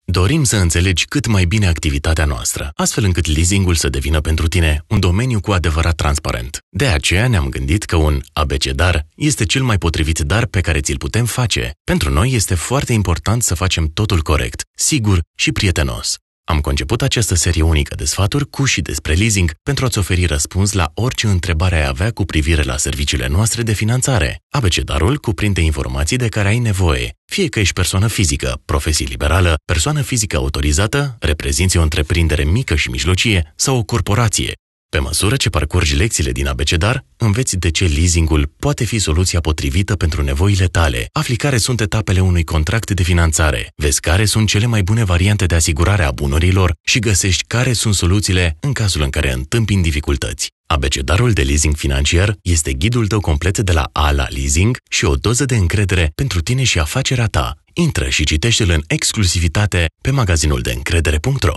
Dorim să înțelegi cât mai bine activitatea noastră, astfel încât leasingul să devină pentru tine un domeniu cu adevărat transparent. De aceea ne-am gândit că un abecedar este cel mai potrivit dar pe care ți-l putem face. Pentru noi este foarte important să facem totul corect, sigur și prietenos. Am conceput această serie unică de sfaturi cu și despre leasing pentru a-ți oferi răspuns la orice întrebare ai avea cu privire la serviciile noastre de finanțare. Abecedarul cuprinde informații de care ai nevoie, fie că ești persoană fizică, profesie liberală, persoană fizică autorizată, reprezinți o întreprindere mică și mijlocie sau o corporație. Pe măsură ce parcurgi lecțiile din abecedar, înveți de ce leasingul poate fi soluția potrivită pentru nevoile tale, afli care sunt etapele unui contract de finanțare, vezi care sunt cele mai bune variante de asigurare a bunurilor și găsești care sunt soluțiile în cazul în care întâmpini dificultăți. Abecedarul de leasing financiar este ghidul tău complet de la A la leasing și o doză de încredere pentru tine și afacerea ta. Intră și citește-l în exclusivitate pe magazinul de încredere.ro.